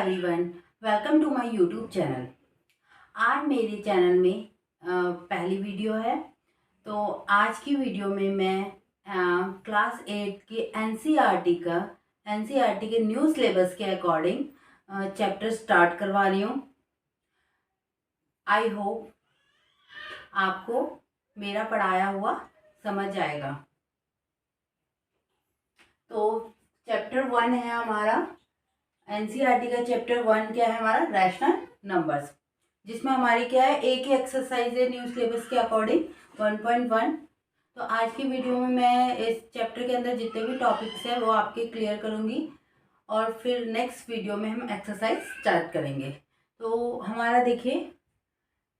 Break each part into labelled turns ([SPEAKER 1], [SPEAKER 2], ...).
[SPEAKER 1] Everyone, welcome to my YouTube channel. आज मेरे channel में पहली वीडियो है। तो आज की वीडियो में मैं क्लास 8 के एनसीईआरटी के न्यू सिलेबस के अकॉर्डिंग चैप्टर स्टार्ट करवा रही हूँ। आई होप आपको मेरा पढ़ाया हुआ समझ आएगा। तो चैप्टर 1 है हमारा एनसीईआरटी का। चैप्टर 1 क्या है हमारा? रैशनल नंबर्स, जिसमें हमारी क्या है, एक ही एक्सरसाइज है न्यू सिलेबस के अकॉर्डिंग 1.1। तो आज की वीडियो में मैं इस चैप्टर के अंदर जितने भी टॉपिक्स हैं वो आपके क्लियर करूँगी और फिर नेक्स्ट वीडियो में हम एक्सरसाइज स्टार्ट करेंगे। तो हमारा देखिए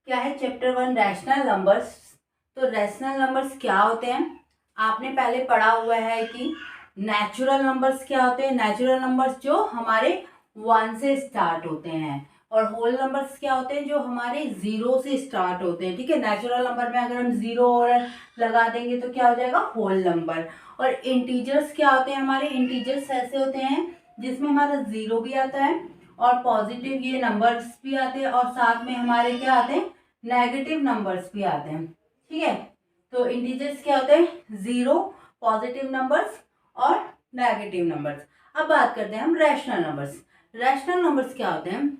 [SPEAKER 1] क्या है, चैप्टर 1 रैशनल नंबर्स। तो रैशनल नंबर्स क्या होते हैं? आपने पहले पढ़ा हुआ है कि नेचुरल नंबर्स क्या होते हैं। नेचुरल नंबर्स जो हमारे 1 से स्टार्ट होते हैं, और होल नंबर्स क्या होते हैं जो हमारे 0 से स्टार्ट होते हैं। ठीक है, नेचुरल नंबर में अगर हम 0 और लगा देंगे तो क्या हो जाएगा? Whole number. और इंटीजर्स क्या होते हैं हमारे? इंटीजर्स ऐसे होते हैं जिसमें हमारा 0 भी आता है और पॉजिटिव ये नंबर्स भी आते हैं, और साथ में हमारे क्या आते हैं? नेगेटिव नंबर्स भी आते हैं। ठीक है, तो इंटीजर्स क्या होते हैं? 0, पॉजिटिव नंबर्स और नेगेटिव नंबर्स। अब बात करते हैं हम रैशनल नंबर्स। रैशनल नंबर्स क्या होते हैं?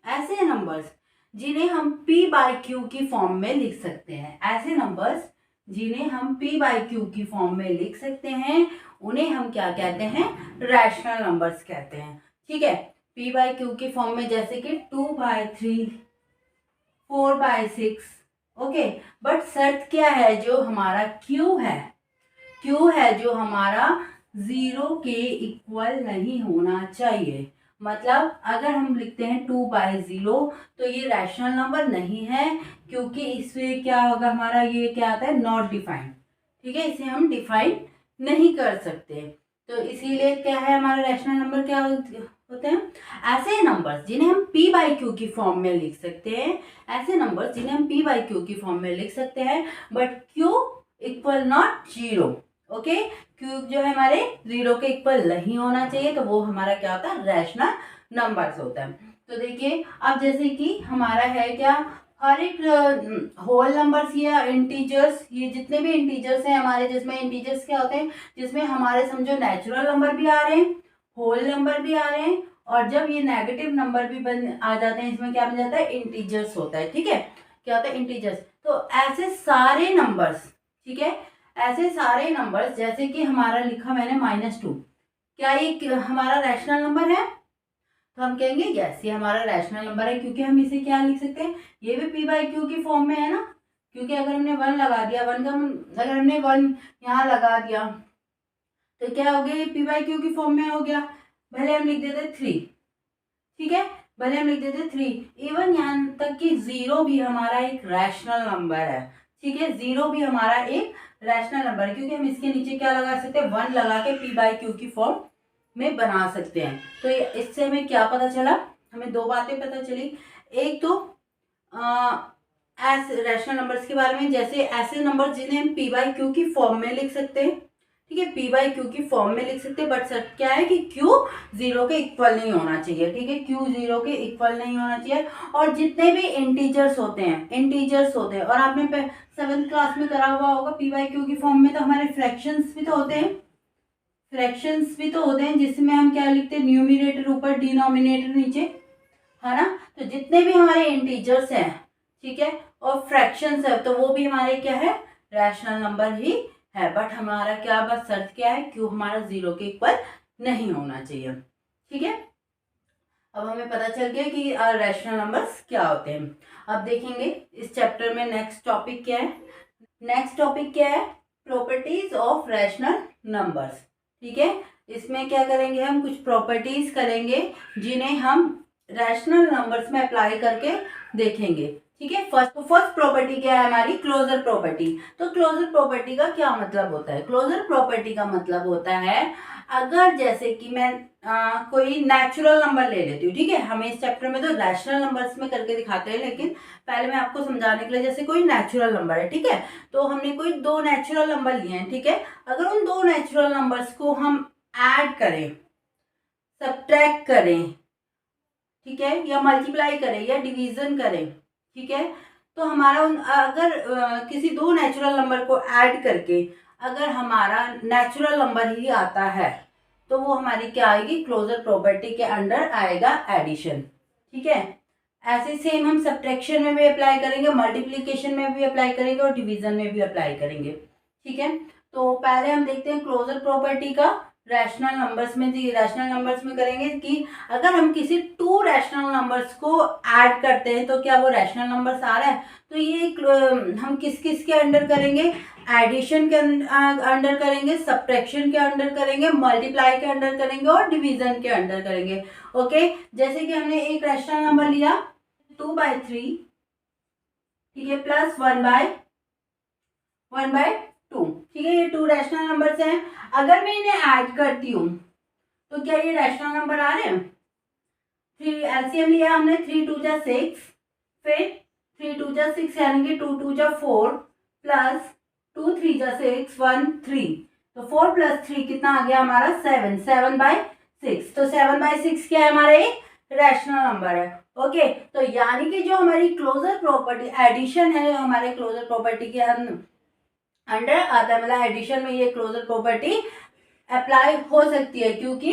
[SPEAKER 1] ऐसे नंबर्स जिन्हें हम p बाई क्यू की फॉर्म में लिख सकते हैं। ऐसे नंबर्स जिन्हें हम p बाई क्यू की फॉर्म में लिख सकते हैं उन्हें हम क्या कहते हैं? रैशनल नंबर्स कहते हैं। ठीक है, p बाई क्यू की फॉर्म में जैसे कि 2/3, 4/6। ओके, बट शर्त क्या है? जो हमारा q है जो हमारा 0 के इक्वल नहीं होना चाहिए। मतलब अगर हम लिखते हैं 2/0 तो ये रैशनल नंबर नहीं है, क्योंकि इसमें क्या होगा हमारा? ये क्या आता है? Not defined. ठीक है, इसे हम डिफाइन नहीं कर सकते। तो इसीलिए क्या है हमारा रैशनल नंबर? क्या होते हैं? ऐसे नंबर्स जिन्हें हम p बाई क्यू की फॉर्म में लिख सकते हैं। ऐसे नंबर्स जिन्हें हम p बाई क्यू की फॉर्म में लिख सकते हैं, but q equal not 0। Okay, cube जो है हमारे 0 के इक्वल नहीं होना चाहिए, तो वो हमारा क्या होता है? रैशनल नंबर्स होता है। तो देखिए अब जैसे कि हमारा है क्या, हर एक होल नंबर्स या इंटीजर्स, ये जितने भी इंटीजर्स हैं हमारे, जिसमें इंटीजर्स क्या होते हैं? जिसमें हमारे समझो नेचुरल नंबर भी आ रहे हैं, होल नंबर भी आ रहे हैं, और जब ये नेगेटिव नंबर भी आ जाते हैं, इसमें क्या बन जाता है? इंटीजर्स होता है। ठीक है, क्या होता है? इंटीजर्स। तो ऐसे सारे नंबर्स, ठीक है, ऐसे सारे नंबर्स जैसे कि हमारा लिखा मैंने -2, क्या ये हमारा रैशनल नंबर है? तो हम कहेंगे यस, ये हमारा रैशनल नंबर है, क्योंकि हम इसे क्या लिख सकते हैं? ये भी p बाई क्यू की फॉर्म में है ना, क्योंकि अगर हमने 1 लगा दिया, 1 का अगर हमने 1 यहाँ लगा दिया तो क्या हो गया? ये p बाई क्यू की फॉर्म में हो गया। भले हम लिख देते 3, ठीक है, भले हम लिख देते 3, इवन यहाँ तक कि 0 भी हमारा एक रैशनल नंबर है। ठीक है, 0 भी हमारा एक रैशनल नंबर है, क्योंकि हम इसके नीचे क्या लगा सकते हैं? 1 लगा के p बाई क्यू की फॉर्म में बना सकते हैं। तो इससे हमें क्या पता चला? हमें दो बातें पता चली। एक तो ऐसे रैशनल नंबर्स के बारे में, जैसे ऐसे नंबर जिन्हें हम p बाई क्यू की फॉर्म में लिख सकते हैं। ठीक है, p बाई क्यू की फॉर्म में लिख सकते हैं, बट सर क्या है कि q 0 के इक्वल नहीं होना चाहिए। ठीक है, q 0 के इक्वल नहीं होना चाहिए। और जितने भी इंटीजर्स होते हैं, और आपने 7th क्लास में करा हुआ होगा, p बाई क्यू की फॉर्म में तो हमारे फ्रैक्शंस भी तो होते हैं, जिसमें हम क्या लिखते हैं? न्यूमिनेटर ऊपर, डिनोमिनेटर नीचे, है ना। तो जितने भी हमारे इंटीजर्स हैं, ठीक है, और फ्रैक्शंस है, तो वो भी हमारे क्या है? रैशनल नंबर ही है। बट हमारा क्या बस शर्त क्या है? क्यों हमारा 0 के इक्वल नहीं होना चाहिए। ठीक है, अब हमें पता चल गया कि रैशनल नंबर्स क्या होते हैं। अब देखेंगे इस चैप्टर में नेक्स्ट टॉपिक क्या है। Properties of rational numbers. ठीक है, इसमें क्या करेंगे? हम कुछ प्रॉपर्टीज करेंगे जिन्हें हम रैशनल नंबर्स में अप्लाई करके देखेंगे। ठीक है, फर्स्ट प्रॉपर्टी क्या है हमारी? Closure property. तो क्लोजर प्रॉपर्टी का क्या मतलब होता है? क्लोजर प्रॉपर्टी का मतलब होता है, अगर जैसे कि मैं कोई नेचुरल नंबर ले लेती हूँ। ठीक है, हमें इस चैप्टर में तो रैशनल नंबर्स में करके दिखाते हैं, लेकिन पहले मैं आपको समझाने के लिए, जैसे कोई नेचुरल नंबर है, ठीक है, तो हमने कोई 2 नेचुरल नंबर लिए हैं। ठीक है, अगर उन 2 नेचुरल नंबर्स को हम ऐड करें, सब्ट्रैक्ट करें, ठीक है, या मल्टीप्लाई करें या डिवीजन करें, ठीक है, तो हमारा अगर किसी दो नेचुरल नंबर को ऐड करके अगर हमारा नेचुरल नंबर ही आता है तो वो हमारी क्या आएगी, क्लोजर प्रॉपर्टी के अंडर आएगा एडिशन। ठीक है, ऐसे सेम हम सब्ट्रैक्शन में भी अप्लाई करेंगे, मल्टीप्लिकेशन में भी अप्लाई करेंगे और डिवीजन में भी अप्लाई करेंगे। ठीक है, तो पहले हम देखते हैं क्लोजर प्रॉपर्टी का रैशनल नंबर्स में। रैशनल नंबर्स में करेंगे कि अगर हम किसी टू रैशनल नंबर्स को ऐड करते हैं तो क्या वो रैशनल नंबर्स आ रहा है, तो ये हम किस किस के अंडर करेंगे, एडिशन के अंडर करेंगे, सब्ट्रैक्शन के अंडर करेंगे, मल्टीप्लाई के अंडर करेंगे और डिवीजन के अंडर करेंगे। ओके, जैसे कि हमने एक रैशनल नंबर लिया 2/3, ठीक है, प्लस 1/2, ठीक है, ये टू रैशनल नंबर्स हैं। अगर मैं इन्हें ऐड करती हूँ तो क्या ये रैशनल नंबर आ रहे हैं। एलसीएम लिया हमने, 3 2 जा 6, फिर 3 2 जा 6 यानी कि 2 2 जा 4 प्लस 2 3 जा 6 1 3, तो 4 + 3 कितना आ गया हमारा 7, 7/6, तो 7/6 क्या है हमारा एक रैशनल नंबर है। ओके, तो यानी कि जो हमारी क्लोजर प्रॉपर्टी एडिशन है, हमारे क्लोजर प्रॉपर्टी के अंडर आता है, मतलब एडिशन में ये क्लोजर प्रॉपर्टी अप्लाई हो सकती है, क्योंकि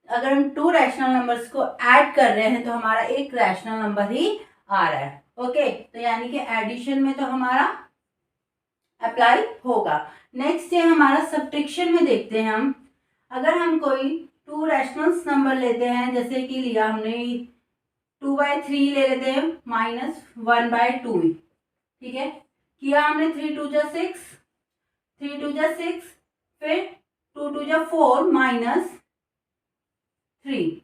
[SPEAKER 1] अगर हम टू रैशनल नंबर्स को ऐड कर रहे हैं तो हमारा एक रैशनल नंबर ही आ रहा है। ओके, तो यानी कि एडिशन में तो हमारा अप्लाई होगा। नेक्स्ट है हमारा सब्ट्रैक्शन में। देखते हैं हम, अगर हम कोई टू रैशनल नंबर लेते हैं, जैसे कि लिया हमने 2/3 ले लेते हैं -1/2, ठीक है, किया हमने 3 2 जा 6, 3 2 जा 6, फिर 2 2 जा 4 -3,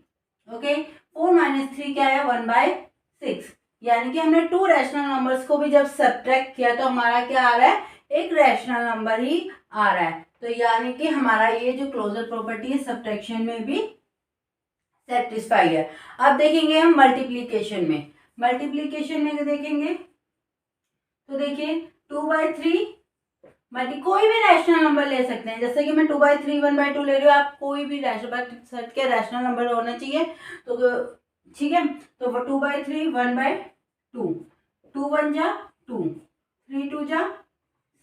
[SPEAKER 1] ओके, 4 - 3 क्या है 1/6, यानी कि हमने टू रैशनल नंबर्स को भी जब सब्ट्रैक्ट किया तो हमारा क्या आ रहा है, एक रैशनल नंबर ही आ रहा है। तो यानी कि हमारा ये जो क्लोजर प्रॉपर्टी है सब्ट्रैक्शन में भी सेटिस्फाई है। अब देखेंगे हम मल्टीप्लिकेशन में। मल्टीप्लिकेशन में देखेंगे तो देखिए 2/3 कोई भी रैशनल नंबर ले सकते हैं, जैसे कि मैं 2/3 1/2 ले रही हूँ, आप कोई भी रैशनल नंबर होना चाहिए, तो ठीक है, तो 2/3 1/2, 2 1 जा 2, 3 2 जा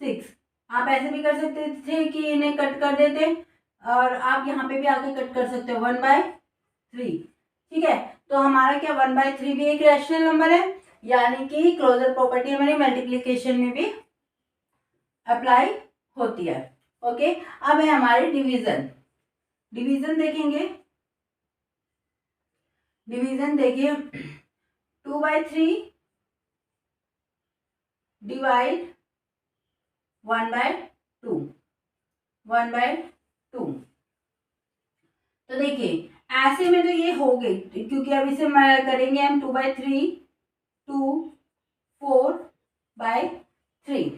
[SPEAKER 1] 6, आप ऐसे भी कर सकते थे कि इन्हें कट कर देते, और आप यहाँ पे भी आके कट कर सकते हो 1/3, ठीक है, तो हमारा क्या 1/3 भी एक रैशनल नंबर है, यानी कि क्लोजर प्रॉपर्टी हमारी मल्टीप्लिकेशन में भी अप्लाई होती है। ओके, अब है हमारी डिवीजन। डिवीजन देखेंगे, डिवीजन देखिए 2/3 डिवाइड 1/2, 1/2, तो देखिए ऐसे में तो ये हो गई, क्योंकि अब इसे करेंगे हम 2/3 2 4/3,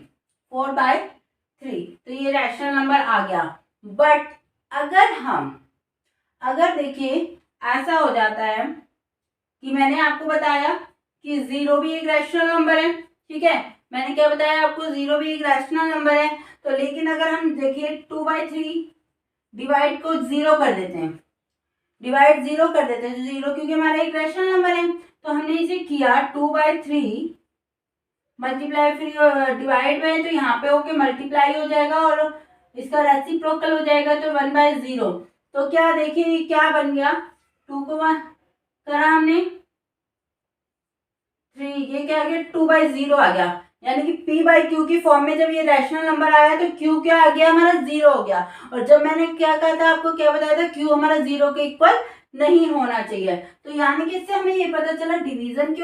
[SPEAKER 1] 4/3, तो ये रैशनल नंबर आ गया। बट अगर देखिए ऐसा हो जाता है कि मैंने आपको बताया कि 0 भी एक रैशनल नंबर है, ठीक है, मैंने क्या बताया आपको, 0 भी एक रैशनल नंबर है, तो लेकिन अगर हम देखिए 2/3 डिवाइड को 0 कर देते हैं, डिवाइड 0 कर देते हैं, 0 क्योंकि हमारा एक रैशनल नंबर है, तो हमने इसे किया 2/3 मल्टीप्लाई, फिर डिवाइड में तो यहाँ पे होके मल्टीप्लाई हो जाएगा और इसका रेसिप्रोकल हो जाएगा, तो 1/0, तो क्या देखिए क्या बन गया, 2 को 1 करा हमने 3, ये क्या आ गया 2/0 आ गया, यानी कि p/q की फॉर्म में जब ये रैशनल नंबर आया तो q क्या आ गया हमारा 0 हो गया, और जब मैंने क्या कहा था आपको, क्या बताया था, q हमारा 0 के इक्वल नहीं होना चाहिए, तो यानी कि इससे हमें ये पता चला डिवीजन के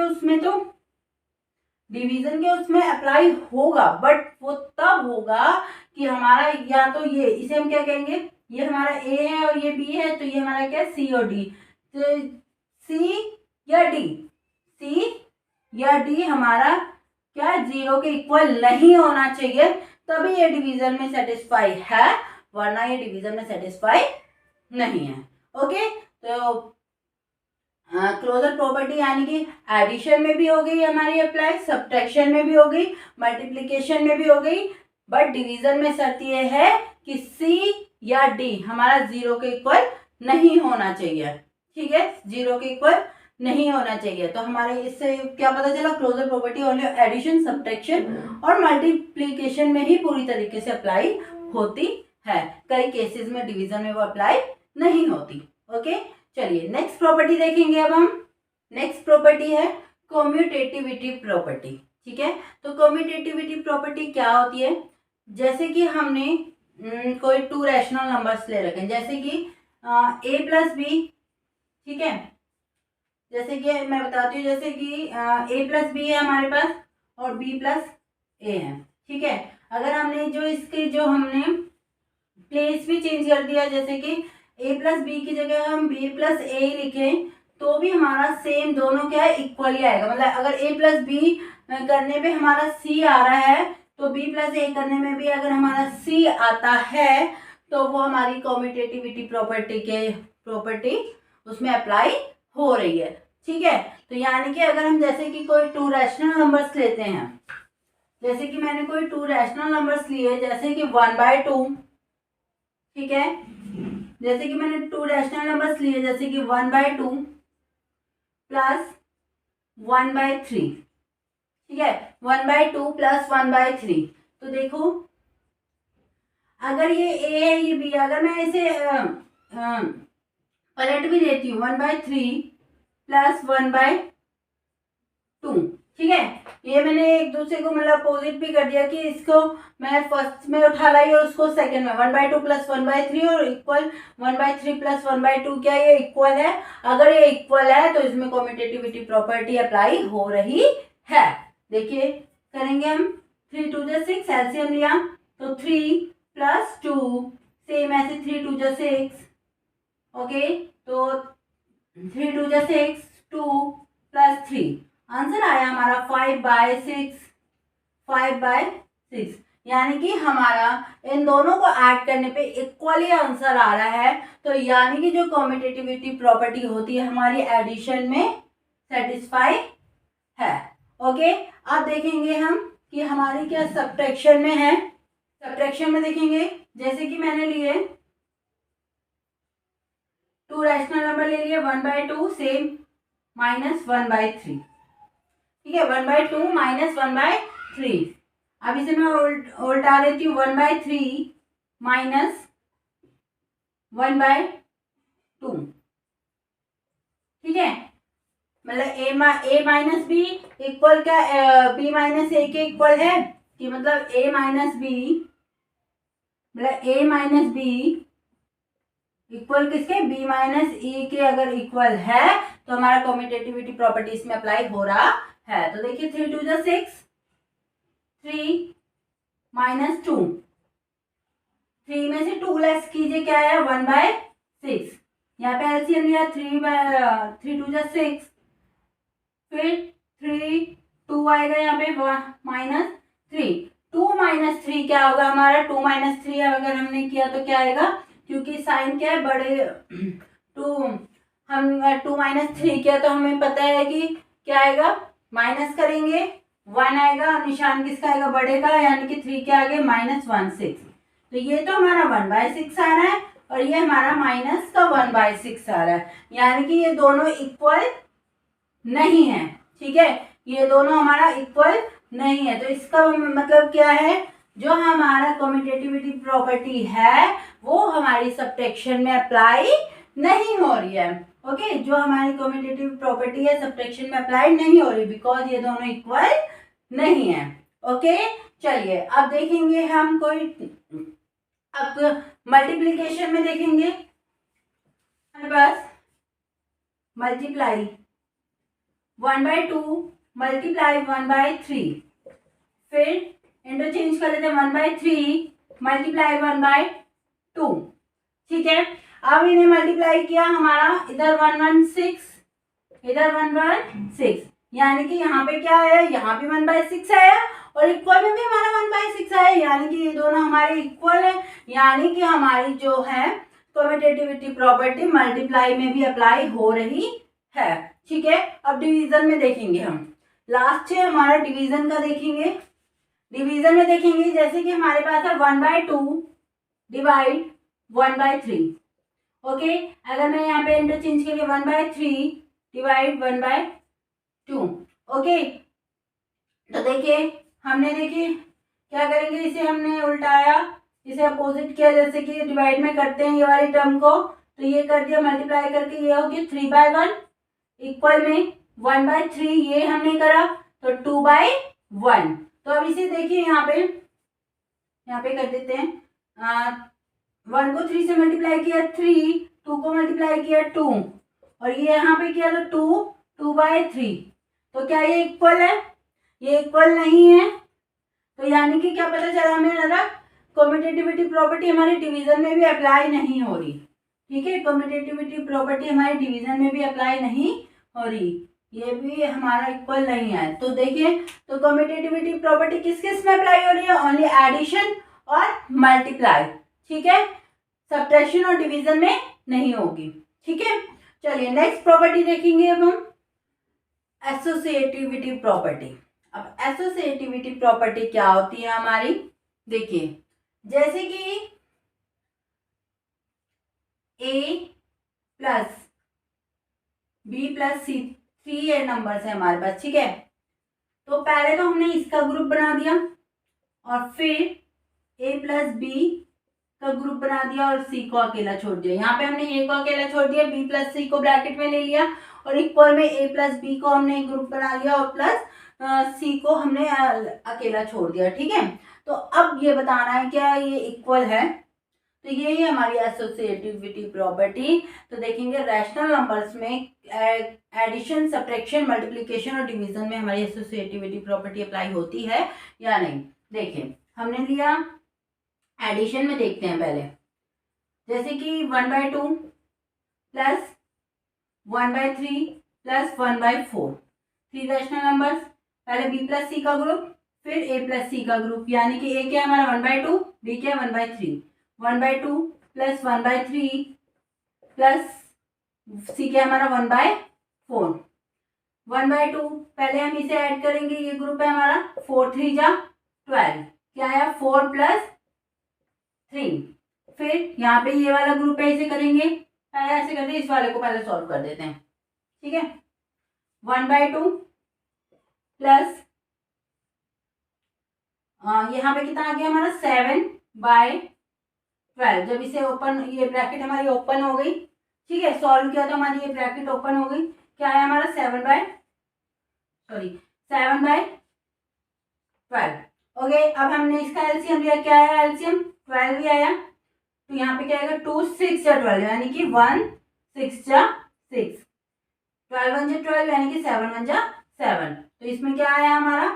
[SPEAKER 1] उसमें अप्लाई होगा, बट वो तब होगा कि हमारा या तो ये, इसे हम क्या कहेंगे, ये हमारा a है और ये b है, तो ये हमारा क्या c और d, तो c या d हमारा क्या 0 के इक्वल नहीं होना चाहिए, तभी ये डिवीजन में सेटिस्फाई है, वरना ये डिवीजन में सेटिस्फाई नहीं है। ओके, तो क्लोजर प्रॉपर्टी यानी कि एडिशन में भी हो गई हमारी अप्लाई, सब्ट्रैक्शन में भी हो गई, मल्टीप्लिकेशन में भी हो गई, बट डिवीजन में शर्त ये है कि सी या डी हमारा 0 के इक्वल नहीं होना चाहिए, ठीक है, 0 के इक्वल नहीं होना चाहिए। तो हमारे इससे क्या पता चला, closure property only addition, subtraction और मल्टीप्लीकेशन में ही पूरी तरीके से अप्लाई होती है। कई केसेस में डिवीजन में वो अप्लाई नहीं होती। ओके, चलिए नेक्स्ट प्रॉपर्टी देखेंगे। अब हम नेक्स्ट प्रॉपर्टी है कम्यूटेटिविटी प्रॉपर्टी। ठीक है, तो कम्यूटेटिविटी प्रॉपर्टी क्या होती है, जैसे कि हमने कोई टू रैशनल नंबर्स ले रखे हैं, जैसे कि a प्लस बी। ठीक है, जैसे कि मैं बताती हूँ, जैसे कि a प्लस बी है हमारे पास और b प्लस ए है। ठीक है, अगर हमने जो इसके जो हमने प्लेस भी चेंज कर दिया, जैसे कि a प्लस बी की जगह हम b प्लस ए लिखें, तो भी हमारा सेम दोनों क्या है, इक्वल ही आएगा। मतलब अगर a प्लस बी करने पे हमारा c आ रहा है, तो b प्लस ए करने में भी अगर हमारा c आता है, तो वो हमारी कम्यूटेटिविटी प्रॉपर्टी उसमें अप्लाई हो रही है। ठीक है, तो यानी कि अगर हम जैसे कि कोई टू रैशनल नंबर्स लेते हैं, जैसे कि मैंने कोई टू रैशनल नंबर्स लिए, जैसे कि 1/2। ठीक है, जैसे कि मैंने टू रैशनल नंबर्स लिए, जैसे कि 1/2 प्लस 1/3। ठीक है, 1/2 प्लस 1/3। तो देखो, अगर ये a है ये b, अगर मैं इसे पलट भी देती हूँ, 1/3 प्लस 1/2। ठीक है, ये मैंने एक दूसरे को मतलब अपोजिट भी कर दिया कि इसको मैं फर्स्ट में उठा लाई और उसको सेकंड में, 1/2 प्लस 1/3 और इक्वल 1/3 प्लस 1/2, क्या ये इक्वल है? अगर ये इक्वल है तो इसमें कम्यूटेटिविटी प्रॉपर्टी अप्लाई हो रही है। देखिए करेंगे हम, 3 2 जा 6, एलसीएम लिया तो 3 प्लस 2, सेम ऐसे 3 2 जा 6। ओके, तो 3 2 जा 6, 2 प्लस 3, आंसर आया हमारा 5/6। 5/6 यानी कि हमारा इन दोनों को ऐड करने पे इक्वली आंसर आ रहा है। तो यानी कि जो कम्यूटेटिविटी प्रॉपर्टी होती है हमारी एडिशन में सेटिस्फाई है। ओके, अब देखेंगे हम कि हमारी क्या सब्ट्रैक्शन में है। सब्ट्रैक्शन में देखेंगे, जैसे कि मैंने लिए टू रैशनल नंबर ले लिए, 1/2 सेम माइनस 1/3। ठीक है, 1/2 माइनस 1/3। अब इसे मैं उल्टा देती हूँ, 1/3 माइनस 1/2। ठीक है, मतलब a माइनस बी इक्वल क्या, b माइनस ए के इक्वल है, कि मतलब a माइनस बी, मतलब a माइनस बी इक्वल किसके, b माइनस ए के अगर इक्वल है तो हमारा कम्यूटेटिविटी प्रॉपर्टी इसमें अप्लाई हो रहा है। तो देखिए 3 2 जा 6, 3 माइनस 2, 3 में से 2 लेस कीजिए, क्या है 1/6। यहाँ पे एलसीएम लिया, 3 2 जा 6, फिर 3 2 आएगा यहाँ पे माइनस 3। 2 माइनस 3 क्या होगा हमारा, 2 माइनस 3 अगर हमने किया तो क्या आएगा, क्योंकि साइन क्या है बड़े, 2 हम 2 माइनस 3 किया तो हमें पता है कि क्या आएगा, माइनस करेंगे 1 आएगा, निशान किसका आएगा, बड़े का, यानी कि 3 के आगे -1/6। तो ये तो हमारा 1/6 आ रहा है और ये हमारा माइनस का 1/6 आ रहा है, यानी कि ये दोनों इक्वल नहीं है। ठीक है, ये दोनों हमारा इक्वल नहीं है। तो इसका मतलब क्या है, जो हमारा कम्यूटेटिविटी प्रॉपर्टी है वो हमारी सब्ट्रैक्शन में अप्लाई नहीं हो रही है। ओके, जो हमारी कम्यूटेटिव प्रॉपर्टी है सब्ट्रैक्शन में अप्लाई नहीं हो रही, बिकॉज ये दोनों इक्वल नहीं है। ओके, चलिए अब देखेंगे हम कोई, अब मल्टीप्लीकेशन में देखेंगे, हमारे पास मल्टीप्लाई 1/2 मल्टीप्लाई 1/3, फिर इंटरचेंज कर लेते हैं, 1/3 मल्टीप्लाई 1/2। ठीक है, अब इन्हें मल्टीप्लाई किया, हमारा इधर 1/6 इधर 1/6, यानी कि यहाँ पे क्या है, यहाँ भी 1/6 आया और इक्वल में भी हमारा 1/6 आया, यानी कि ये दोनों हमारे इक्वल है। यानी कि हमारी जो है कम्यूटेटिविटी प्रॉपर्टी मल्टीप्लाई में भी अप्लाई हो रही है। ठीक है, अब डिवीजन में देखेंगे हम, लास्ट है हमारा डिवीजन का देखेंगे। डिवीजन में देखेंगे जैसे कि हमारे पास है 1/2 डिवाइड 1/3। ओके, अगर मैं यहाँ पे इंटरचेंज करिए 1/3 डिवाइड 1/2। ओके, तो देखिए हमने देखिए क्या करेंगे, इसे हमने उल्टाया, इसे अपोजिट किया, जैसे कि डिवाइड में करते हैं ये वाली टर्म को, तो ये कर दिया मल्टीप्लाई करके, ये हो गया 3/1 इक्वल में 1/3, ये हमने करा तो 2/1। तो अब इसे देखिए यहाँ पे कर देते हैं, 1 को 3 से मल्टीप्लाई किया 3, 2 को मल्टीप्लाई किया 2, और ये यहाँ पे किया तो 2/3। तो क्या ये इक्वल है? ये इक्वल नहीं है। तो यानी कि क्या पता चला हमें ना, कम्यूटेटिविटी प्रॉपर्टी हमारे डिवीजन में भी अप्लाई नहीं हो रही। ठीक है, कम्यूटेटिविटी प्रॉपर्टी हमारे डिवीजन में भी अप्लाई नहीं हो रही, ये भी हमारा इक्वल नहीं है। तो देखिए, तो कम्यूटेटिविटी प्रॉपर्टी किस किस में अप्लाई हो रही है? ओनली एडिशन और मल्टीप्लाई। ठीक है, सब्ट्रैक्शन और डिवीजन में नहीं होगी। ठीक है, चलिए नेक्स्ट प्रॉपर्टी देखेंगे अब हम, एसोसिएटिविटी प्रॉपर्टी। अब एसोसिएटिविटी प्रॉपर्टी क्या होती है हमारी? देखिए, जैसे कि ए प्लस बी प्लस सी, 3 नंबर्स है हमारे पास। ठीक है, तो पहले तो हमने इसका ग्रुप बना दिया, और फिर ए प्लस बी का ग्रुप बना दिया, और सी को अकेला छोड़ दिया। यहाँ पे हमने ए को अकेला छोड़ दिया, बी प्लस सी को ब्रैकेट में ले लिया, और इक्वल में ए प्लस बी को हमने ग्रुप बना लिया, और प्लस सी को हमने अकेला छोड़ दिया। ठीक है, तो अब ये बताना है क्या ये इक्वल है, तो ये ही हमारी एसोसिएटिविटी प्रॉपर्टी। तो देखेंगे रैशनल नंबर्स में एडिशन, सब्ट्रैक्शन, मल्टीप्लिकेशन और डिवीजन में हमारी एसोसिएटिविटी प्रॉपर्टी अप्लाई होती है या नहीं। देखिए, हमने लिया एडिशन में, देखते हैं पहले, जैसे कि 1/2 प्लस 1/3 प्लस 1/4, 3 रैशनल नंबर्स, पहले बी प्लस सी का ग्रुप, फिर ए प्लस सी का ग्रुप, यानी कि ए क्या है हमारा 1/2, बी क्या है 1/3, 1/2 प्लस 1/3 प्लस सी क्या है हमारा 1/4, 1/2 पहले हम इसे ऐड करेंगे, ये ग्रुप है हमारा 4 3 जा 12, क्या है 4 प्लस 3, फिर यहाँ पे ये वाला ग्रुप है, इसे करेंगे, पहले ऐसे करते हैं, इस वाले को पहले सॉल्व कर देते हैं। ठीक है, 1/2 प्लस यहाँ पे कितना आ गया हमारा 7/12, जब इसे ओपन, ये ब्रैकेट हमारी ओपन हो गई। ठीक है, सॉल्व किया तो हमारी ये ब्रैकेट ओपन हो गई, क्या है हमारा 7/12। ओके, अब हमने इसका एलसीएम लिया, क्या है एलसीएम 12 भी आया, तो यहाँ पे क्या आएगा 2 6 या 12, यानी कि 1 6 या 6, 12 1 जा 12, यानी कि 7 1 जा 7। तो इसमें क्या आया हमारा,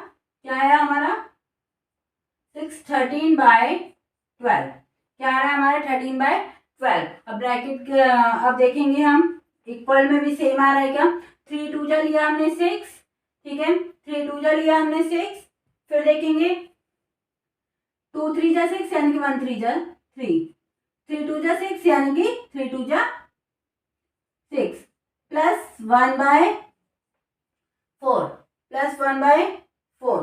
[SPEAKER 1] 6 13/12, क्या आ रहा है हमारा 13/12। अब ब्रैकेट, अब देखेंगे हम इक्वल में भी सेम आ रहा है क्या, 3 2 जा लिया हमने 6, ठीक है 3 2 जा लिया हमने 6, फिर देखेंगे 2 3 जा 6, यानी कि 1 3 जा 3, 3 2 जा 6, यानी कि 3 2 जा 6, प्लस 1/4, प्लस 1/4।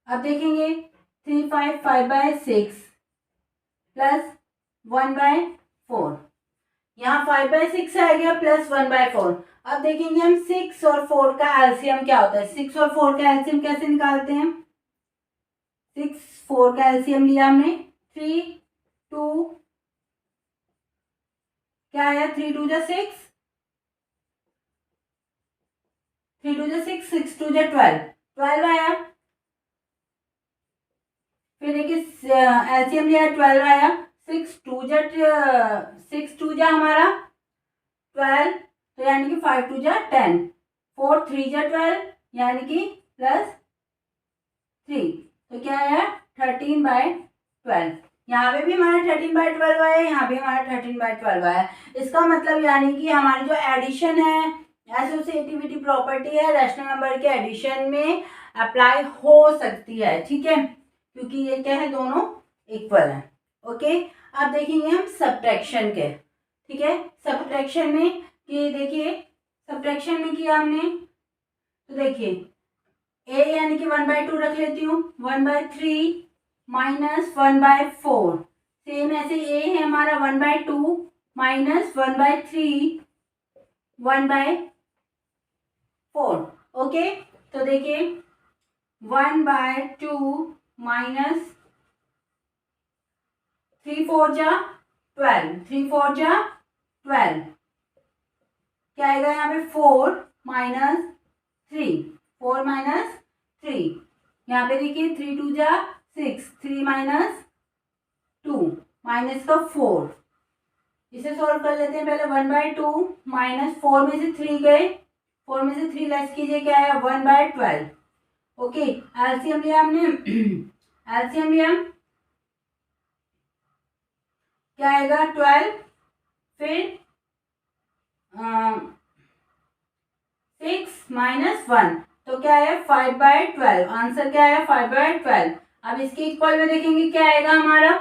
[SPEAKER 1] अब देखेंगे 3 5 5/6 प्लस 1/4, यहाँ 5/6 आ गया प्लस 1/4। अब देखेंगे हम 6 और 4 का एलसीएम क्या होता है, 6 और 4 का एलसीएम कैसे निकालते हैं। 6 4 का एलसीएम लिया हमने, 3 2 क्या आया, 3 2 जा 6, 3 2 जा 6, 6 2 जा 12, 12 आया। फिर देखिए एलसीएम लिया 12 आया, 6 2 जा हमारा 12, तो यानी कि 5 2 जा 10, 4 3 जा 12, यानी कि प्लस 3, तो क्या आया 13/12। यहाँ पे भी हमारा 13/12 आया, यहाँ भी हमारा 13/12 आया। इसका मतलब यानी कि हमारी जो एडिशन है, एसोसिएटिविटी प्रॉपर्टी है, रैशनल नंबर के एडिशन में अप्लाई हो सकती है। ठीक है, क्योंकि ये क्या है, दोनों इक्वल है। ओके, अब देखेंगे हम सब्ट्रैक्शन के। ठीक है, सब्ट्रैक्शन में कि देखिए, सब्ट्रैक्शन में किया हमने, तो देखिए ए यानी कि 1/2 रख लेती हूँ, 1/3 माइनस 1/4, सेम ऐसे ए है हमारा 1/2 माइनस 1/3 1/4, ओके, तो देखिए 1/2 माइनस 3 4 जा 12, 3 4 जा 12, क्या आएगा यहाँ पे 4 माइनस 3, 4 माइनस 3, यहाँ पे देखिए 3 2 जा 6, 3 माइनस 2 माइनस का 4, इसे सॉल्व कर लेते हैं। पहले 1/2 माइनस 4 में से 3 गए, 4 में से 3 लेस कीजिए, क्या आया 1/12। ओके, एलसीएम लिया हमने एलसीएम लिया, क्या आएगा 12, फिर 6 माइनस 1, तो क्या है 5/12, आंसर क्या है 5/12। अब इसके इक्वल में देखेंगे क्या आएगा हमारा,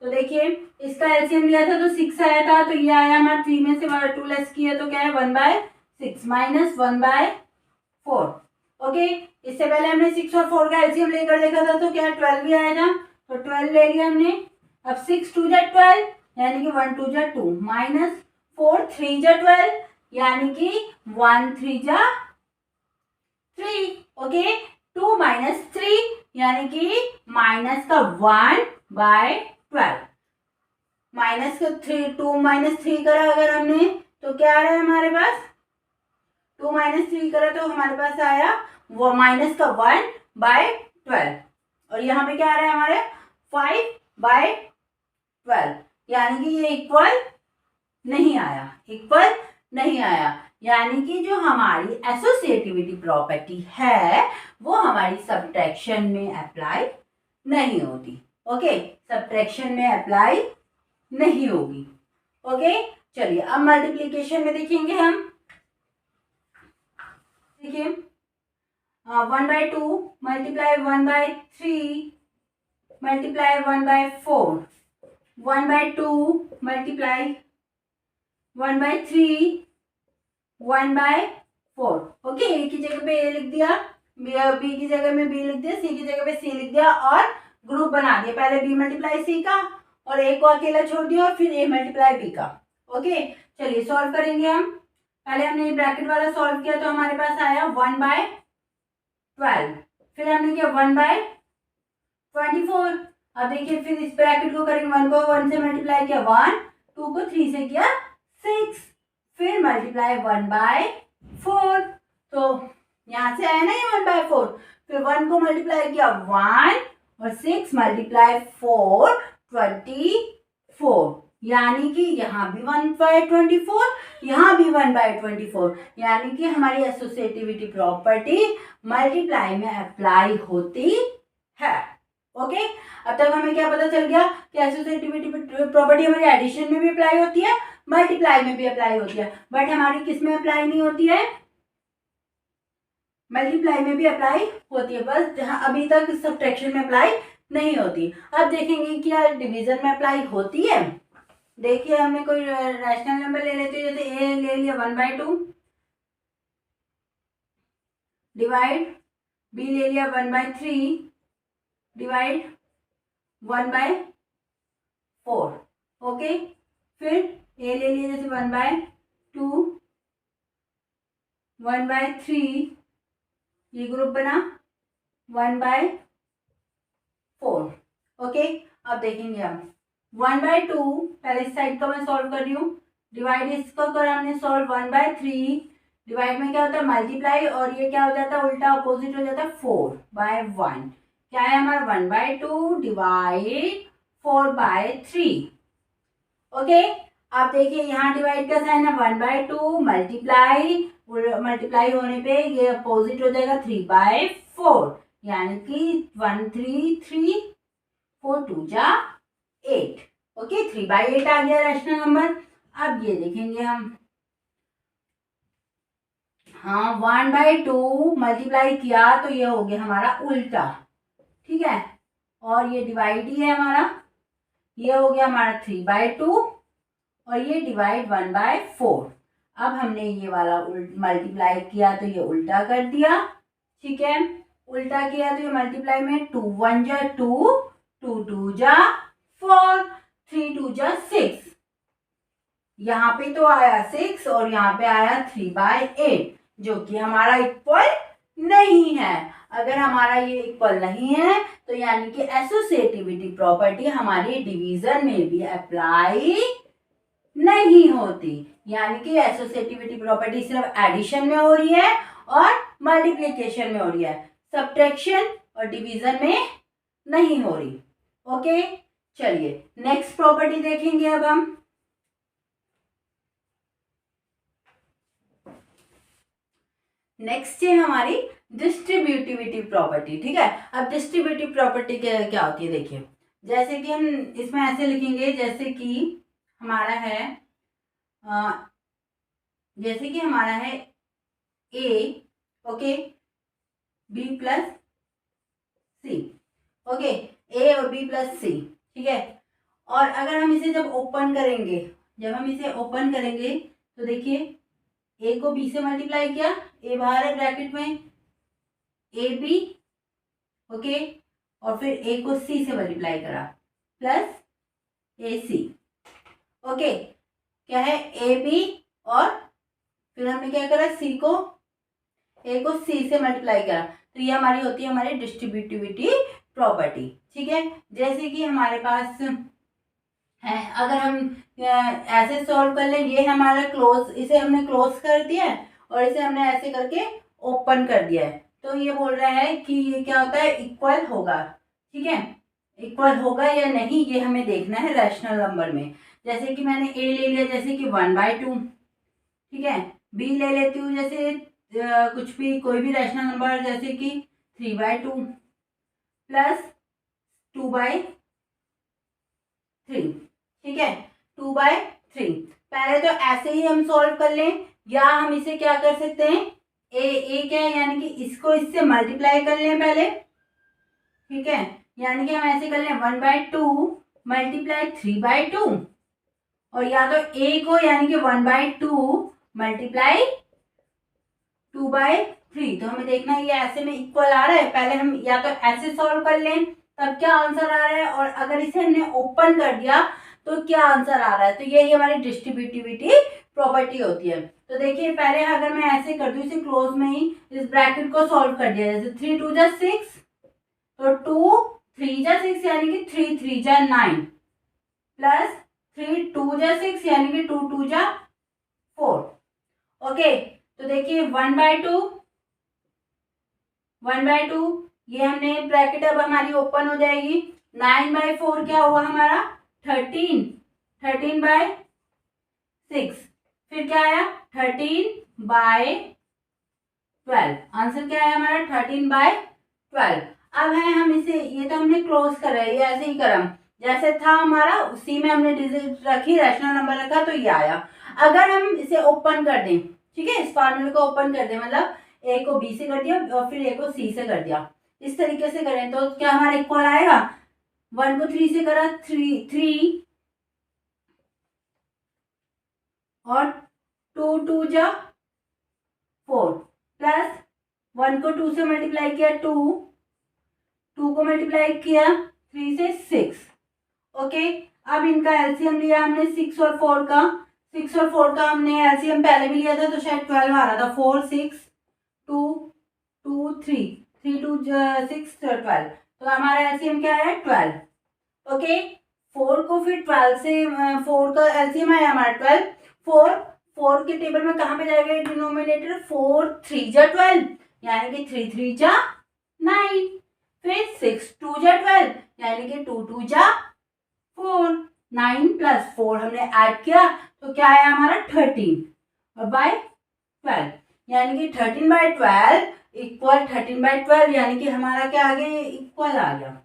[SPEAKER 1] तो देखिए इसका एलसीएम लिया था तो 6 आया था, तो ये आया हमारा 3 में से 2 लेस किया तो क्या है 1/6 माइनस 1/4। ओके, इससे पहले हमने 6 और 4 का एलसीएम लेकर देखा था तो क्या 12 भी आया था, तो 12 ले लिया हमने। अब 6 2 जा 12, यानी कि 1 2 जा 2, माइनस 4 3 जा 12, यानी कि 1 3 जा 3। ओके, 2 माइनस 3, यानी कि माइनस का 1/12, माइनस का 3, 2 माइनस 3 करा अगर हमने तो क्या आ रहा है हमारे पास, 2 माइनस 3 करा तो हमारे पास आया वो माइनस का 1/12, और यहाँ पे क्या आ रहा है हमारे 5/12, यानी कि ये इक्वल नहीं आया, इक्वल नहीं आया, यानी कि जो हमारी एसोसिएटिविटी प्रॉपर्टी है वो हमारी सब्ट्रैक्शन में अप्लाई नहीं होती। ओके, सब्ट्रैक्शन में अप्लाई नहीं होगी। ओके, चलिए अब मल्टीप्लिकेशन में देखेंगे हम। देखिए 1/2 मल्टीप्लाई 1/3 मल्टीप्लाई 1/4, 1/2 मल्टीप्लाई 1/3 1/4। ओके, ए की जगह पे ए लिख दिया, बी की जगह में बी लिख दिया, सी की जगह पे सी लिख दिया और ग्रुप बना दिया। पहले बी मल्टीप्लाई सी का और ए को अकेला छोड़ दिया और फिर ए मल्टीप्लाई बी का। ओके, चलिए सॉल्व करेंगे हम। पहले हमने ब्रैकेट वाला सॉल्व किया तो हमारे पास आया 1/12, फिर हमने किया 1/24। अब देखिए फिर इस ब्रैकेट को करेंगे, 1 को 1 से मल्टीप्लाई किया 1, 2 को 3 से किया 6, फिर मल्टीप्लाई 1/4, तो यहाँ से आया ना ये 1/4, फिर 1 को मल्टीप्लाई किया 1 और 6 मल्टीप्लाई 4 24, यानी कि यहाँ भी 1/24, यहाँ भी 1/24, यानी कि हमारी एसोसिएटिविटी प्रॉपर्टी मल्टीप्लाई में अप्लाई होती है। ओके, अब तक हमें क्या पता चल गया कि एसोसिएटिविटी प्रॉपर्टी हमारी एडिशन में भी अप्लाई होती है, मल्टीप्लाई में भी अप्लाई होती है, बट हमारी किस में अप्लाई नहीं होती है, मल्टीप्लाई में भी अप्लाई होती है, बस जहां अभी तक सब्ट्रैक्शन में अप्लाई नहीं होती। अब देखेंगे क्या डिवीजन में अप्लाई होती है। देखिए हमने कोई रैशनल नंबर ले लेते हैं, जैसे ए ले लिया 1/2, डिवाइड बी ले लिया 1/3, डिवाइड 1/4। ओके, फिर ए ले लिया जैसे 1/2, 1/3, ये ग्रुप बना 1/4। ओके, अब देखेंगे हम 1/2, पहले इस साइड का मैं सॉल्व कर रही हूँ, डिवाइड इसको कर हमने सॉल्व 1/3, डिवाइड में क्या होता है मल्टीप्लाई, और ये क्या हो जाता है उल्टा अपोजिट हो जाता है 4/1, क्या है हमारा 1/2 डिवाइड 4/3। ओके, आप देखिए यहाँ डिवाइड का साइन है 1/2, मल्टीप्लाई होने पे ये अपोजिट हो जाएगा 3/4, यानी कि 1 3 3 4 2 जा 8। ओके, 3/8 आ गया रैशनल नंबर। अब ये देखेंगे हम, हाँ 1/2 मल्टीप्लाई किया तो ये हो गया हमारा उल्टा, ठीक है, और ये डिवाइड ही है हमारा, ये हो गया हमारा 3/2 और ये डिवाइड 1/4। अब हमने ये वाला मल्टीप्लाई किया तो ये उल्टा कर दिया, ठीक है, उल्टा किया तो ये मल्टीप्लाई में 2 1 जा 2, 2 2 जा 4, 3 2 जा 6, यहाँ पे तो आया 6 और यहाँ पे आया 3/8, जो कि हमारा इक्वल नहीं है। अगर हमारा ये इक्वल नहीं है तो यानी कि एसोसिएटिविटी प्रॉपर्टी हमारी डिवीजन में भी अप्लाई नहीं होती। यानी कि एसोसिएटिविटी प्रॉपर्टी सिर्फ एडिशन में हो रही है और मल्टीप्लिकेशन में हो रही है, सब्ट्रैक्शन और डिवीजन में नहीं हो रही। ओके, चलिए नेक्स्ट प्रॉपर्टी देखेंगे अब हम। नेक्स्ट है हमारी डिस्ट्रीब्यूटिविटी प्रॉपर्टी। ठीक है, अब डिस्ट्रीब्यूटिव प्रॉपर्टी क्या होती है देखिए, जैसे कि हम इसमें ऐसे लिखेंगे, जैसे कि हमारा है ए, ओके, बी प्लस सी, ओके, ए और बी प्लस सी। ठीक है, और अगर हम इसे जब ओपन करेंगे तो देखिए ए को बी से मल्टीप्लाई किया, ए बाहर है ब्रैकेट में, ए बी, ओके, और फिर ए को सी से मल्टीप्लाई करा प्लस ए सी। ओके, क्या है ए बी, और फिर हमने क्या करा, ए को सी से मल्टीप्लाई करा, तो ये हमारी होती है हमारी डिस्ट्रीब्यूटिविटी प्रॉपर्टी। ठीक है, जैसे कि हमारे पास है, अगर हम ऐसे सॉल्व कर लें, ये हमारा क्लोज, इसे हमने क्लोज कर दिया है और इसे हमने ऐसे करके ओपन कर दिया है, तो ये बोल रहा है कि ये क्या होता है, इक्वल होगा। ठीक है, इक्वल होगा या नहीं ये हमें देखना है रैशनल नंबर में। जैसे कि मैंने ए ले लिया, जैसे कि 1/2, ठीक है, बी ले लेती हूँ जैसे कुछ भी, कोई भी रैशनल नंबर, जैसे कि 3/2 प्लस 2/3। ठीक है, 2/3। पहले तो ऐसे ही हम सॉल्व कर लें, या हम इसे क्या कर सकते हैं, ए क्या है, यानी कि इसको इससे मल्टीप्लाई कर लें पहले। ठीक है, यानी कि हम ऐसे कर लें 1/2 मल्टीप्लाई 3/2, और या तो ए को यानी कि 1/2 मल्टीप्लाई 2/3। तो हमें देखना है ये ऐसे में इक्वल आ रहा है, पहले हम या तो ऐसे सॉल्व कर लें तब क्या आंसर आ रहा है, और अगर इसे हमने ओपन कर दिया तो क्या आंसर आ रहा है। तो यही हमारी डिस्ट्रीब्यूटिविटी प्रॉपर्टी होती है। तो देखिए पहले अगर मैं ऐसे कर दूं, इसे क्लोज में ही इस ब्रैकेट को सॉल्व कर दिया, जैसे 3 2 जा 6, तो 2 3 जा 6 यानी कि 3 3 जा 9, प्लस 3 2 जा 6 यानी कि 2 2 जा 4। ओके, तो देखिए 1/2 ये हमने ब्रैकेट अब हमारी ओपन हो जाएगी। 9/4 क्या हुआ हमारा, 13/6, फिर क्या आया 13/12। आंसर क्या है हमारा 13/12। अब है हम इसे, ये तो हमने क्लोज करा है, ये ऐसे ही करा, जैसे था हमारा उसी में हमने डिजिट रखी, रैशनल नंबर रखा, तो ये आया। अगर हम इसे ओपन कर दें, ठीक है, इस फॉर्मूले को ओपन कर दें, मतलब ए को बी से कर दिया और फिर ए को सी से कर दिया, इस तरीके से करें तो क्या हमारा इक्वल आएगा। 1 को 3 से करा 3 और 2 2 जा 4, प्लस 1 को 2 से मल्टीप्लाई किया 2 को मल्टीप्लाई किया 3 से 6। ओके, अब इनका एलसीएम लिया हमने 6 और 4 का, 6 और 4 का हमने एलसीएम पहले भी लिया था, तो शायद 12 आ रहा था। 4 6 2 2 3 3 2 6 12, तो हमारा एलसीएम क्या है 12। ओके, 4 को फिर 12 से 4 का एलसीएम आया हमारा 12। 4 के टेबल में कहाँ पे जाएगा डिनोमिनेटर, 4 3 जा 12 यानी कि 3 3 जा 9, फिर 6 2 जा 12 यानी कि 2 2 जा 4, 9 प्लस 4 हमने ऐड किया तो क्या आया हमारा 13/12, यानी कि 13/12 इक्वल 13/12, यानी कि हमारा क्या आ गया, इक्वल आ गया।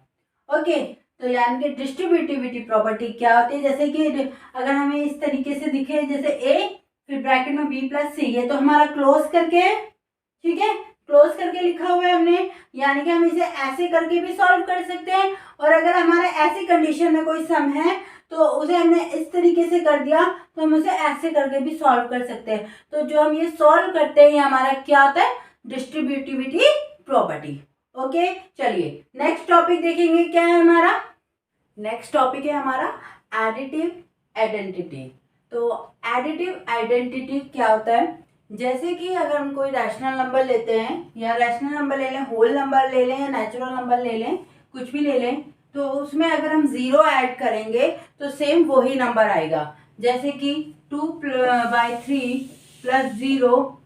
[SPEAKER 1] ओके, तो यानी कि डिस्ट्रीब्यूटिविटी प्रॉपर्टी क्या होती है, जैसे कि अगर हमें इस तरीके से दिखे, जैसे ए फिर ब्रैकेट में बी प्लस सी, ये तो हमारा क्लोज करके, ठीक है, क्लोज करके लिखा हुआ है हमने, यानी कि हम इसे ऐसे करके भी सॉल्व कर सकते हैं, और अगर हमारे ऐसी कंडीशन में कोई सम है तो उसे हमने इस तरीके से कर दिया तो हम उसे ऐसे करके भी सॉल्व कर सकते हैं। तो जो हम ये सॉल्व करते हैं ये हमारा क्या होता है, डिस्ट्रीब्यूटिविटी प्रॉपर्टी। ओके, चलिए नेक्स्ट टॉपिक देखेंगे, क्या है हमारा नेक्स्ट टॉपिक है हमारा एडिटिव आइडेंटिटी। तो एडिटिव आइडेंटिटी क्या होता है, जैसे कि अगर हम कोई रैशनल नंबर लेते हैं, या रैशनल नंबर ले लें, होल नंबर ले लें, या नेचुरल नंबर ले लें, कुछ भी ले लें, तो उसमें अगर हम ज़ीरो ऐड करेंगे तो सेम वही नंबर आएगा। जैसे कि 2/3 प्लस 0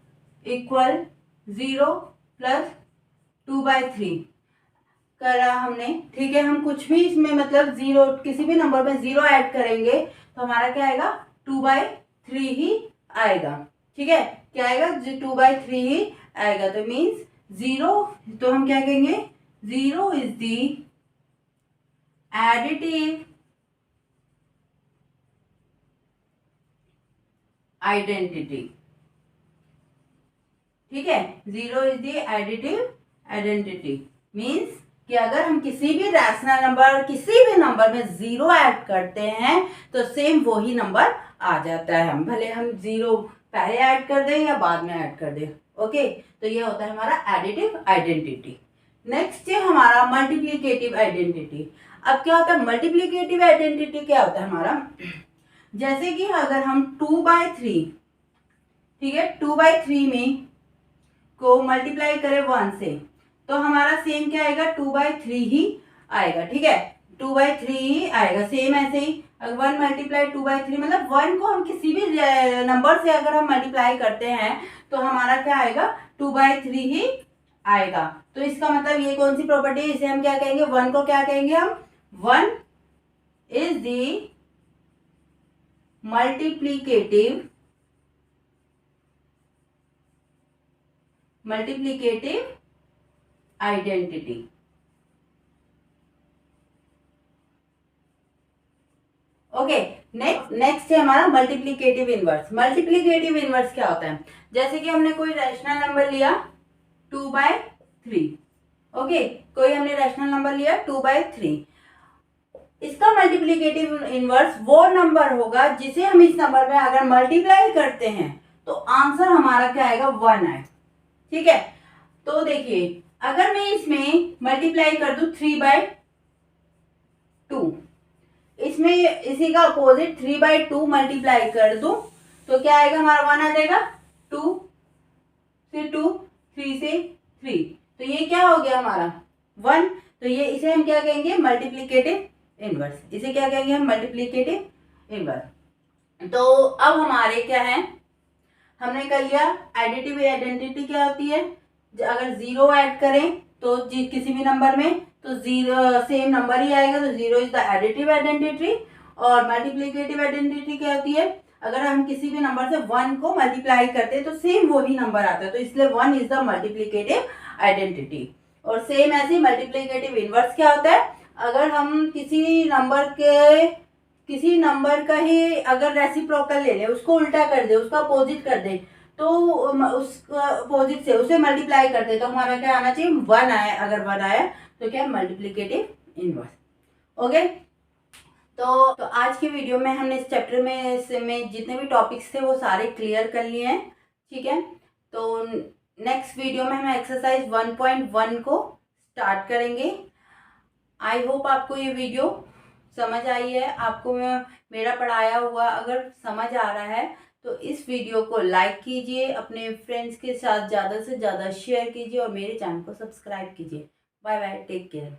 [SPEAKER 1] इक्वल 0 प्लस 2/3 करा हमने, ठीक है। हम कुछ भी इसमें मतलब जीरो, किसी भी नंबर में जीरो ऐड करेंगे तो हमारा क्या आएगा, 2/3 ही आएगा, ठीक है। क्या आएगा, 2/3 ही आएगा। तो मीन्स जीरो, तो हम क्या कहेंगे, zero is the additive identity, ठीक है। Zero is the additive identity means कि अगर हम किसी भी रैशनल नंबर, किसी भी नंबर में जीरो ऐड करते हैं तो सेम वही नंबर आ जाता है, हम भले हम जीरो पहले ऐड कर दें या बाद में ऐड कर दें। ओके, तो ये होता है हमारा एडिटिव आइडेंटिटी। नेक्स्ट है हमारा मल्टीप्लिकेटिव आइडेंटिटी। अब क्या होता है मल्टीप्लिकेटिव आइडेंटिटी, क्या होता है हमारा, जैसे कि अगर हम 2/3, ठीक है, 2/3 में को मल्टीप्लाई करें 1 से, तो हमारा सेम क्या आएगा, 2/3 ही आएगा, ठीक है। 2/3 ही आएगा, सेम ऐसे ही। अगर 1 मल्टीप्लाई 2/3 मतलब 1 को हम किसी भी नंबर से अगर हम मल्टीप्लाई करते हैं तो हमारा क्या आएगा, 2/3 ही आएगा। तो इसका मतलब ये कौन सी प्रॉपर्टी है, इसे हम क्या कहेंगे, 1 को क्या कहेंगे हम, 1 is the multiplicative identity. Okay, next है हमारा मल्टीप्लिकेटिव इनवर्स। मल्टीप्लिकेटिव इनवर्स क्या होता है, जैसे कि हमने कोई रैशनल नंबर लिया 2/3, ओके, कोई हमने रैशनल नंबर लिया 2/3, इसका मल्टीप्लिकेटिव इनवर्स वो नंबर होगा जिसे हम इस नंबर में अगर मल्टीप्लाई करते हैं तो आंसर हमारा क्या आएगा, 1 आए, ठीक है। तो देखिए अगर मैं इसमें मल्टीप्लाई कर दूं 3/2, इसमें इसी का अपोजिट 3/2 मल्टीप्लाई कर दूं तो क्या आएगा, हमारा 1 आ जाएगा। 2 से 2, 3 से 3, तो ये क्या हो गया हमारा 1। तो ये इसे हम क्या कहेंगे, मल्टीप्लिकेटिव इनवर्स। इसे क्या कहेंगे हम, मल्टीप्लिकेटिव इनवर्स। तो अब हमारे क्या है, हमने कर लिया एडिटिव आइडेंटिटी क्या होती है, अगर जीरो ऐड करें तो किसी भी नंबर में तो जीरो सेम नंबर ही आएगा, तो zero is the additive identity. और मल्टीप्लिकेटिव आइडेंटिटी क्या होती है, अगर हम किसी भी नंबर से 1 को मल्टीप्लाई करते हैं तो सेम वही नंबर आता है, तो इसलिए 1 इज द मल्टीप्लिकेटिव आइडेंटिटी। और सेम ऐसे मल्टीप्लिकेटिव इनवर्स क्या होता है, अगर हम किसी नंबर का ही अगर रेसिप्रोकल ले लें, उसको उल्टा कर दे, उसका अपोजिट कर दे, तो उस अपोजिट से उसे मल्टीप्लाई कर दे तो हमारा क्या आना चाहिए, 1 आए। अगर 1 आया तो क्या, मल्टीप्लिकेटिव इनवर्स। ओके, तो आज की वीडियो में हमने इस चैप्टर में जितने भी टॉपिक्स थे वो सारे क्लियर कर लिए हैं, ठीक है। तो नेक्स्ट वीडियो में हम एक्सरसाइज 1.1 को स्टार्ट करेंगे। आई होप आपको ये वीडियो समझ आई है, आपको मेरा पढ़ाया हुआ अगर समझ आ रहा है तो इस वीडियो को लाइक कीजिए, अपने फ्रेंड्स के साथ ज़्यादा से ज़्यादा शेयर कीजिए और मेरे चैनल को सब्सक्राइब कीजिए। Bye bye, take care.